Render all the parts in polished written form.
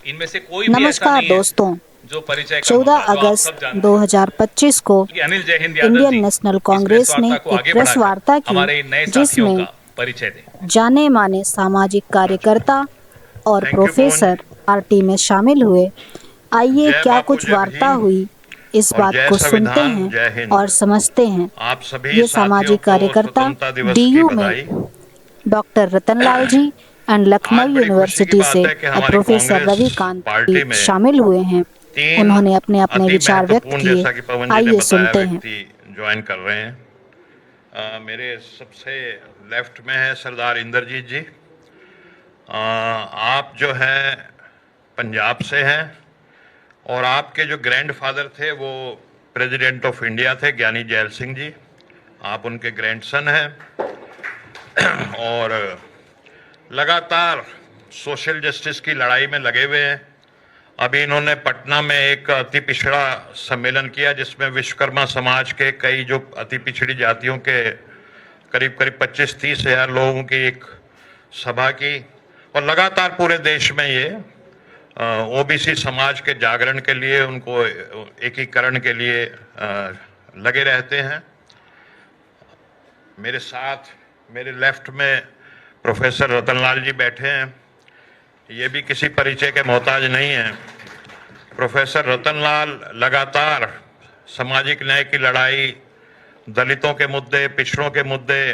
इनमें से कोई भी ऐसा नमस्कार नहीं है दोस्तों, जो परिचय कम 14 होगा, जो आप सब अगस्त जानते 2025 को हैं कि अनिल जय हिंद यादव इंडियन जी नेशनल इस प्रेस कांग्रेस ने वार्ता को एक आगे प्रेस बढ़ाकर वार्ता की, हमारे नए साथियों जिसमें का परिचय दें। जाने माने सामाजिक कार्यकर्ता और thank you Pavan professor ji. Party में शामिल हुए। आइए जय क्या बापू कुछ जय वार्ता भीम हुई, इस और बात जय को सुनते संविधान, हैं जय हिंद। और समझते हैं। आप सभी ये साथियों सामाजिक को कार्यकर्ता स्वतंत्रता दिवस की डीयू में बधाई। डॉक्टर रतनलाल जी एंड आज लखनऊ बड़ी खुशी की यूनिवर्सिटी बात से है कि हमारी प्रोफेसर कांग्रेस रविकांत भी पार्टी में शामिल हुए हैं। तीन उन्होंने अपने अपने अति विचार व्यक्त महत्वपूर्ण, किए। जैसा कि पवन जी ने आइए बताया, सुनते हैं। व्यक्ति ज्वाइन कर रहे हैं। मेरे सबसे लेफ्ट में है सरदार इंद्रजीत जी। आप जो है पंजाब से हैं और आपके जो ग्रैंडफादर थे वो प्रेसिडेंट ऑफ इंडिया थे, ज्ञानी जैल सिंह जी। आप उनके ग्रैंडसन हैं और लगातार सोशल जस्टिस की लड़ाई में लगे हुए हैं। अभी इन्होंने पटना में एक अति पिछड़ा सम्मेलन किया जिसमें विश्वकर्मा समाज के कई जो अति पिछड़ी जातियों के करीब करीब 25-30 हजार लोगों की एक सभा की और लगातार पूरे देश में ये ओबीसी समाज के जागरण के लिए, उनको एकीकरण के लिए लगे रहते हैं। मेरे साथ मेरे लेफ्ट में प्रोफेसर रतनलाल जी बैठे हैं। ये भी किसी परिचय के मोहताज नहीं हैं। प्रोफेसर रतनलाल लगातार सामाजिक न्याय की लड़ाई, दलितों के मुद्दे, पिछड़ों के मुद्दे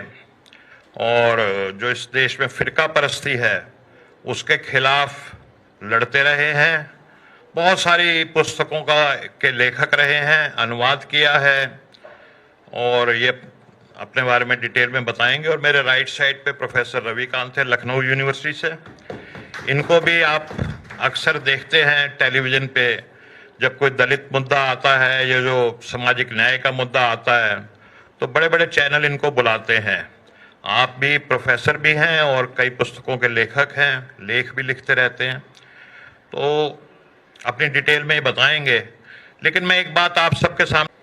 और जो इस देश में फिरका परस्ती है उसके खिलाफ लड़ते रहे हैं। बहुत सारी पुस्तकों के लेखक रहे हैं, अनुवाद किया है और ये अपने बारे में डिटेल में बताएंगे। और मेरे राइट साइड पे प्रोफेसर रविकांत है, लखनऊ यूनिवर्सिटी से। इनको भी आप अक्सर देखते हैं टेलीविजन पे, जब कोई दलित मुद्दा आता है या जो सामाजिक न्याय का मुद्दा आता है तो बड़े बड़े चैनल इनको बुलाते हैं। आप भी प्रोफेसर भी हैं और कई पुस्तकों के लेखक हैं, लेख भी लिखते रहते हैं, तो अपनी डिटेल में ही बताएंगे। लेकिन मैं एक बात आप सबके सामने,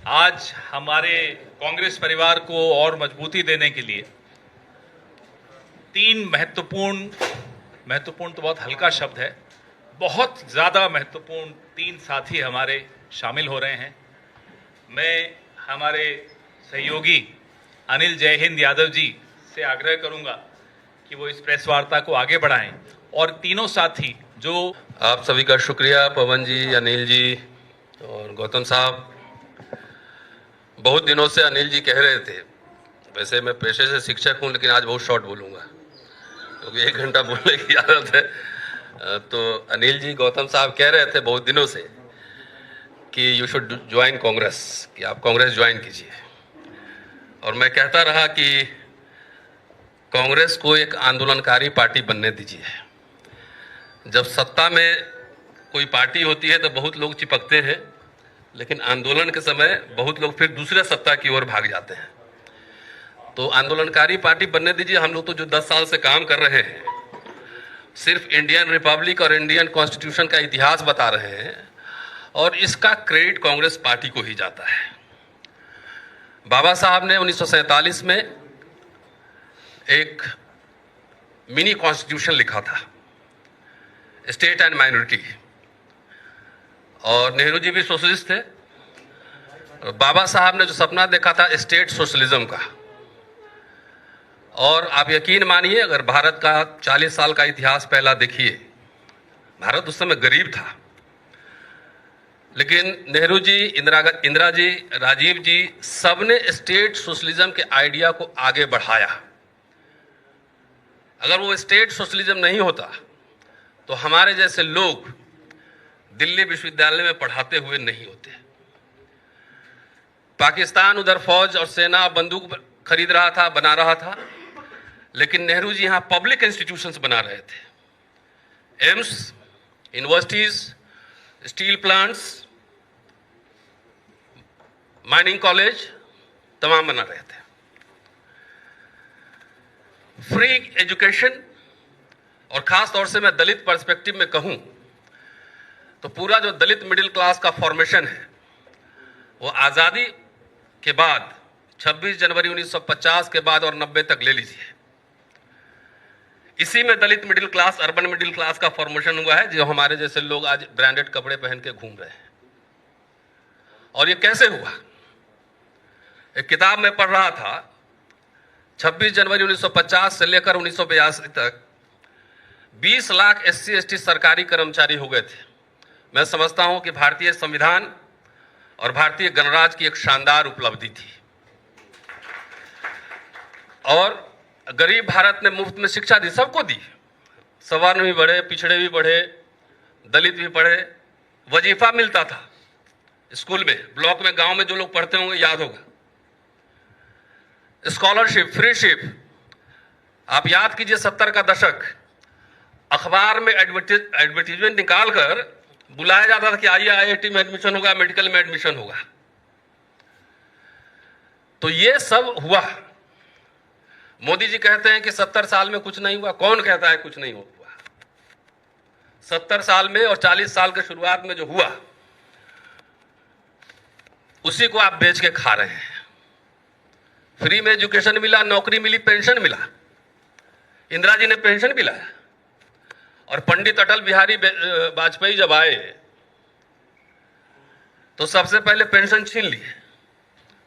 आज हमारे कांग्रेस परिवार को और मजबूती देने के लिए तीन महत्वपूर्ण तो बहुत हल्का शब्द है, बहुत ज़्यादा महत्वपूर्ण तीन साथी हमारे शामिल हो रहे हैं। मैं हमारे सहयोगी अनिल जय हिंद यादव जी से आग्रह करूंगा कि वो इस प्रेस वार्ता को आगे बढ़ाएं और तीनों साथी जो आप सभी का शुक्रिया, पवन जी, अनिल जी और गौतम साहब। बहुत दिनों से अनिल जी कह रहे थे, वैसे मैं पेशे से शिक्षक हूं लेकिन आज बहुत शॉर्ट बोलूंगा क्योंकि 1 घंटा बोलने की आदत है। तो अनिल जी, गौतम साहब कह रहे थे बहुत दिनों से कि यू शुड ज्वाइन कांग्रेस, कि आप कांग्रेस ज्वाइन कीजिए। और मैं कहता रहा कि कांग्रेस को एक आंदोलनकारी पार्टी बनने दीजिए। जब सत्ता में कोई पार्टी होती है तो बहुत लोग चिपकते हैं, लेकिन आंदोलन के समय बहुत लोग फिर दूसरे सत्ता की ओर भाग जाते हैं। तो आंदोलनकारी पार्टी बनने दीजिए। हम लोग तो जो 10 साल से काम कर रहे हैं, सिर्फ इंडियन रिपब्लिक और इंडियन कॉन्स्टिट्यूशन का इतिहास बता रहे हैं और इसका क्रेडिट कांग्रेस पार्टी को ही जाता है। बाबा साहब ने 1947 में एक मिनी कॉन्स्टिट्यूशन लिखा था, स्टेट एंड माइनॉरिटी, और नेहरू जी भी सोशलिस्ट थे। बाबा साहब ने जो सपना देखा था स्टेट सोशलिज्म का, और आप यकीन मानिए, अगर भारत का 40 साल का इतिहास पहला देखिए, भारत उस समय गरीब था, लेकिन नेहरू जी, इंदिरा जी, राजीव जी, सबने स्टेट सोशलिज्म के आइडिया को आगे बढ़ाया। अगर वो स्टेट सोशलिज्म नहीं होता तो हमारे जैसे लोग दिल्ली विश्वविद्यालय में पढ़ाते हुए नहीं होते। पाकिस्तान उधर फौज और सेना बंदूक खरीद रहा था, बना रहा था, लेकिन नेहरू जी यहां पब्लिक इंस्टीट्यूशंस बना रहे थे। AIIMS, universities, steel plants, mining college तमाम बना रहे थे। फ्री एजुकेशन, और खास तौर से मैं दलित पर्सपेक्टिव में कहूं तो पूरा जो दलित मिडिल क्लास का फॉर्मेशन है वो आज़ादी के बाद 26 जनवरी 1950 के बाद और 90 तक ले लीजिए, इसी में Dalit middle class, urban middle class का फॉर्मेशन हुआ है, जो हमारे जैसे लोग आज ब्रांडेड कपड़े पहन के घूम रहे हैं। और ये कैसे हुआ? एक किताब में पढ़ रहा था, 26 जनवरी 1950 से लेकर 1982 तक 20 लाख SC/ST सरकारी कर्मचारी हो गए थे। मैं समझता हूं कि भारतीय संविधान और भारतीय गणराज्य की एक शानदार उपलब्धि थी। और गरीब भारत ने मुफ्त में शिक्षा दी, सबको दी। सवर्ण भी बढ़े, पिछड़े भी बढ़े, दलित भी पढ़े, वजीफा मिलता था स्कूल में, ब्लॉक में, गांव में जो लोग पढ़ते होंगे याद होगा। Scholarship, freeship. आप याद कीजिए 70 का दशक, अखबार में एडवर्टीजमेंट निकाल कर बुलाया जाता था कि आइए IIT में एडमिशन होगा, मेडिकल में एडमिशन होगा। तो ये सब हुआ। मोदी जी कहते हैं कि 70 साल में कुछ नहीं हुआ। कौन कहता है कुछ नहीं हुआ? 70 साल में और 40 साल के शुरुआत में जो हुआ, उसी को आप बेच के खा रहे हैं। फ्री में एजुकेशन मिला, नौकरी मिली, पेंशन मिला। इंदिरा जी ने पेंशन भी लाया। और पंडित अटल बिहारी वाजपेयी जब आए तो सबसे पहले पेंशन छीन लिए,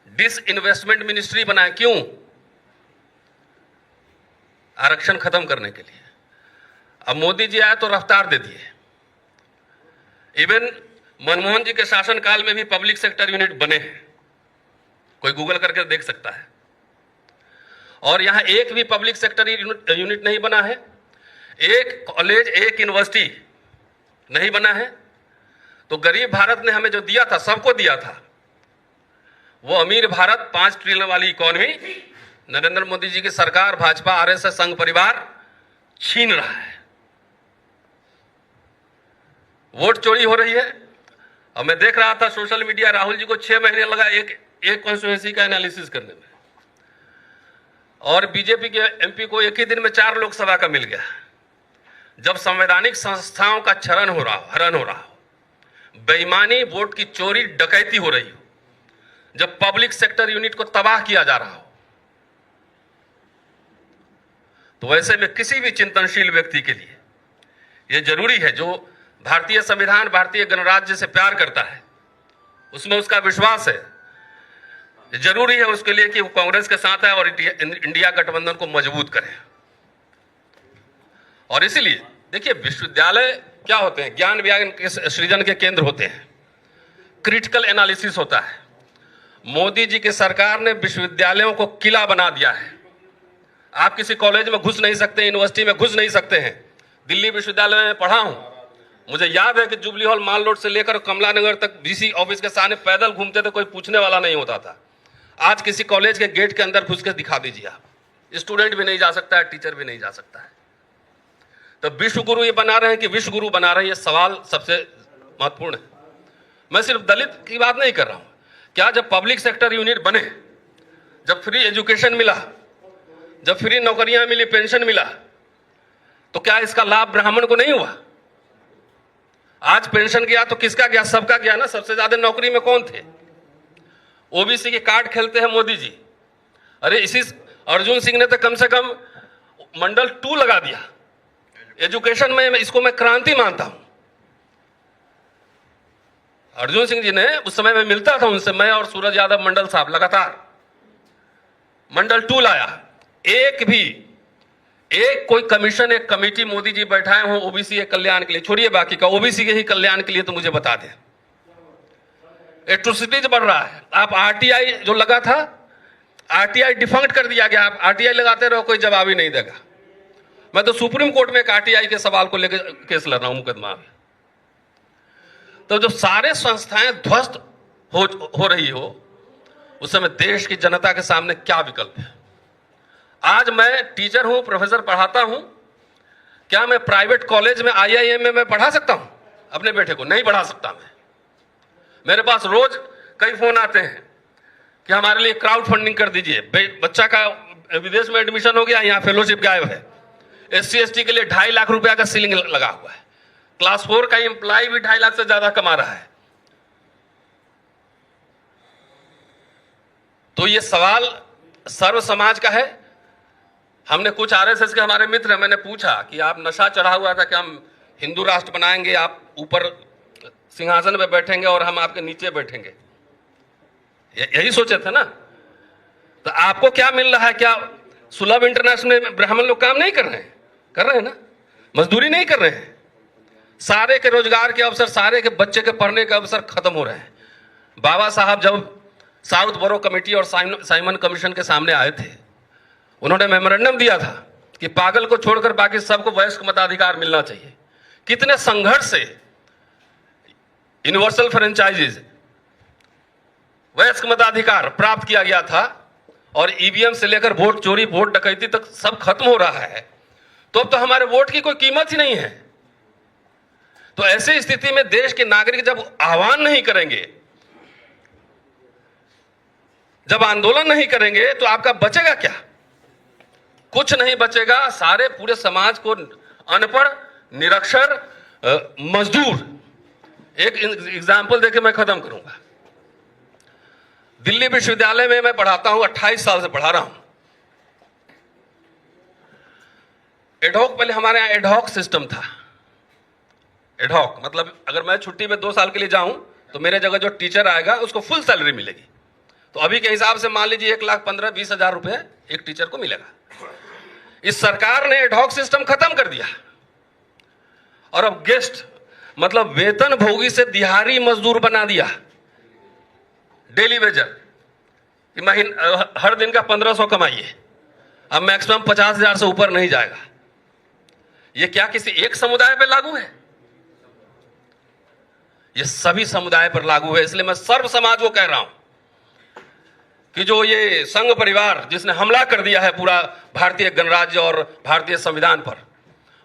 डिसइन्वेस्टमेंट मिनिस्ट्री बनाए। क्यों? आरक्षण खत्म करने के लिए। अब मोदी जी आए तो रफ्तार दे दिए। इवन मनमोहन जी के शासनकाल में भी पब्लिक सेक्टर यूनिट बने हैं, कोई गूगल करके देख सकता है। और यहां एक भी पब्लिक सेक्टर यूनिट नहीं बना है, एक कॉलेज, एक यूनिवर्सिटी नहीं बना है। तो गरीब भारत ने हमें जो दिया था, सबको दिया था, वो अमीर भारत 5 ट्रिलियन वाली इकोनॉमी नरेंद्र मोदी जी की सरकार, भाजपा, RSS संघ परिवार छीन रहा है। वोट चोरी हो रही है। और मैं देख रहा था सोशल मीडिया, राहुल जी को 6 महीने लगा एक कॉन्स्टिट्यूएंसी का एनालिसिस करने में, और बीजेपी के MP को एक ही दिन में 4 लोकसभा का मिल गया। जब संवैधानिक संस्थाओं का हरण हो रहा हो, बेईमानी, वोट की चोरी, डकैती हो रही हो, जब पब्लिक सेक्टर यूनिट को तबाह किया जा रहा हो, तो वैसे में किसी भी चिंतनशील व्यक्ति के लिए यह जरूरी है, जो भारतीय संविधान, भारतीय गणराज्य से प्यार करता है, उसमें उसका विश्वास है, जरूरी है उसके लिए कि वो कांग्रेस के साथ है और इंडिया गठबंधन को मजबूत करे। और इसीलिए देखिए, विश्वविद्यालय क्या होते हैं? ज्ञान विज्ञान के सृजन के केंद्र होते हैं। क्रिटिकल एनालिसिस होता है। मोदी जी की सरकार ने विश्वविद्यालयों को किला बना दिया है। आप किसी कॉलेज में घुस नहीं सकते, यूनिवर्सिटी में घुस नहीं सकते हैं। दिल्ली विश्वविद्यालय में पढ़ा हूं, मुझे याद है कि जुबली हॉल, माल रोड से लेकर कमला नगर तक VC ऑफिस के सामने पैदल घूमते थे, कोई पूछने वाला नहीं होता था। आज किसी कॉलेज के गेट के अंदर घुस के दिखा दीजिए आप, स्टूडेंट भी नहीं जा सकता है, टीचर भी नहीं जा सकता है। तो विश्व गुरु ये बना रहे हैं कि विश्व गुरु बना रहे हैं, ये सवाल सबसे महत्वपूर्ण है। मैं सिर्फ दलित की बात नहीं कर रहा हूं। क्या जब पब्लिक सेक्टर यूनिट बने, जब फ्री एजुकेशन मिला, जब फ्री नौकरियां मिली, पेंशन मिला, तो क्या इसका लाभ ब्राह्मण को नहीं हुआ? आज पेंशन गया तो किसका गया? सबका गया ना। सबसे ज्यादा नौकरी में कौन थे? OBC के कार्ड खेलते हैं मोदी जी। अरे इसी अर्जुन सिंह ने तो कम से कम मंडल 2 लगा दिया एजुकेशन में। इसको मैं क्रांति मानता हूं। अर्जुन सिंह जी ने, उस समय में मिलता था उनसे, मैं और सूरज यादव मंडल साहब लगातार मंडल 2 लाया। एक कोई कमीशन, एक कमेटी मोदी जी बैठाए हो OBC के कल्याण के लिए, छोड़िए बाकी का, OBC के ही कल्याण के लिए, तो मुझे बता दें। एट्रोसिटीज बढ़ रहा है। आप RTI जो लगा था, RTI डिफंक्ट कर दिया गया। आप RTI लगाते रहो, कोई जवाब ही नहीं देगा। मैं तो सुप्रीम कोर्ट में एक RTI के सवाल को लेकर केस लड़ रहा हूं, मुकदमा में। तो जो सारे संस्थाएं ध्वस्त हो रही हो, उस समय देश की जनता के सामने क्या विकल्प है? आज मैं टीचर हूं, प्रोफेसर पढ़ाता हूं। क्या मैं प्राइवेट कॉलेज में, IIM में मैं पढ़ा सकता हूं अपने बेटे को? नहीं पढ़ा सकता मैं। मेरे पास रोज कई फोन आते हैं कि हमारे लिए क्राउड फंडिंग कर दीजिए, बच्चा का विदेश में एडमिशन हो गया, यहां फेलोशिप गायब है। SC/ST के लिए 2.5 लाख रुपया का सीलिंग लगा हुआ है। क्लास 4 का एम्प्लॉय भी 2.5 लाख से ज्यादा कमा रहा है। तो ये सवाल सर्व समाज का है। हमने कुछ आरएसएस के हमारे मित्र हैं, मैंने पूछा कि आप नशा चढ़ा हुआ था कि हम हिंदू राष्ट्र बनाएंगे, आप ऊपर सिंहासन पे बैठेंगे और हम आपके नीचे बैठेंगे, यही सोचे थे ना? तो आपको क्या मिल रहा है? क्या सुलभ इंटरनेशनल में ब्राह्मण लोग काम नहीं कर रहे हैं? कर रहे हैं ना, मजदूरी नहीं कर रहे हैं, सारे के रोजगार के अवसर, सारे के बच्चे के पढ़ने के अवसर खत्म हो रहे हैं। बाबा साहब जब साउथ बोरो कमेटी और साइमन कमीशन के सामने आए थे, उन्होंने मेमोरेंडम दिया था कि पागल को छोड़कर बाकी सबको वयस्क मताधिकार मिलना चाहिए। कितने संघर्ष से यूनिवर्सल फ्रेंचाइजीज, वयस्क मताधिकार प्राप्त किया गया था, और ईवीएम से लेकर वोट चोरी, वोट डकैती तक सब खत्म हो रहा है। तो अब तो हमारे वोट की कोई कीमत ही नहीं है। तो ऐसी स्थिति में देश के नागरिक जब आह्वान नहीं करेंगे, जब आंदोलन नहीं करेंगे, तो आपका बचेगा क्या? कुछ नहीं बचेगा। सारे पूरे समाज को अनपढ़, निरक्षर, मजदूर। एक एग्जाम्पल देके मैं खत्म करूंगा। दिल्ली विश्वविद्यालय में मैं पढ़ाता हूं, 28 साल से पढ़ा रहा हूं। एडहॉक, पहले हमारे यहां एडहॉक सिस्टम था। एडहॉक मतलब अगर मैं छुट्टी में 2 साल के लिए जाऊं तो मेरे जगह जो टीचर आएगा उसको फुल सैलरी मिलेगी। तो अभी के हिसाब से मान लीजिए 1,15,20,000 रुपए एक टीचर को मिलेगा। इस सरकार ने एडहॉक सिस्टम खत्म कर दिया और अब गेस्ट मतलब वेतन भोगी से दिहाड़ी मजदूर बना दिया, डेली वेजर कि हर दिन का 1500 कमाइए। अब मैक्सिमम 50,000 से ऊपर नहीं जाएगा। ये क्या किसी एक समुदाय पर लागू है? ये सभी समुदाय पर लागू है। इसलिए मैं सर्व समाज को कह रहा हूं कि जो ये संघ परिवार जिसने हमला कर दिया है पूरा भारतीय गणराज्य और भारतीय संविधान पर,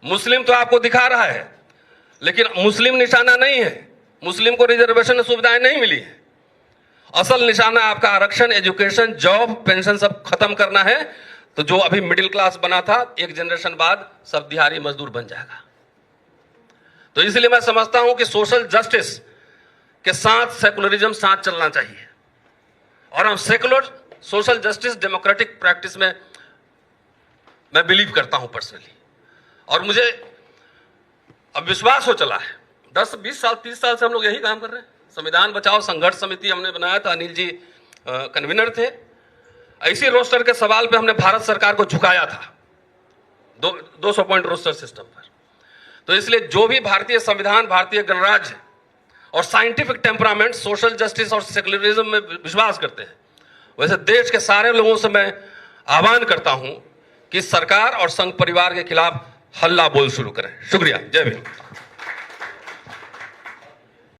मुस्लिम तो आपको दिखा रहा है, लेकिन मुस्लिम निशाना नहीं है। मुस्लिम को रिजर्वेशन सुविधाएं नहीं मिली है। असल निशाना आपका आरक्षण, एजुकेशन, जॉब, पेंशन सब खत्म करना है। तो जो अभी मिडिल क्लास बना था, एक जनरेशन बाद सब दिहाड़ी मजदूर बन जाएगा। तो इसलिए मैं समझता हूं कि सोशल जस्टिस के साथ सेकुलरिज्म साथ चलना चाहिए, और हम secular social justice democratic practice में मैं बिलीव करता हूं पर्सनली। और मुझे अब विश्वास हो चला है, 10, 20 साल, 30 साल से हम लोग यही काम कर रहे हैं। संविधान बचाओ संघर्ष समिति हमने बनाया था, अनिल जी कन्वीनर थे। ऐसी रोस्टर के सवाल पे हमने भारत सरकार को झुकाया था 200 पॉइंट रोस्टर सिस्टम पर। तो इसलिए जो भी भारतीय संविधान, भारतीय गणराज्य और साइंटिफिक टेम्परामेंट, सोशल जस्टिस और सेकुलरिज्म में विश्वास करते हैं, वैसे देश के सारे लोगों से मैं आह्वान करता हूं कि सरकार और संघ परिवार के खिलाफ हल्ला बोल शुरू करें। शुक्रिया। जय भीम।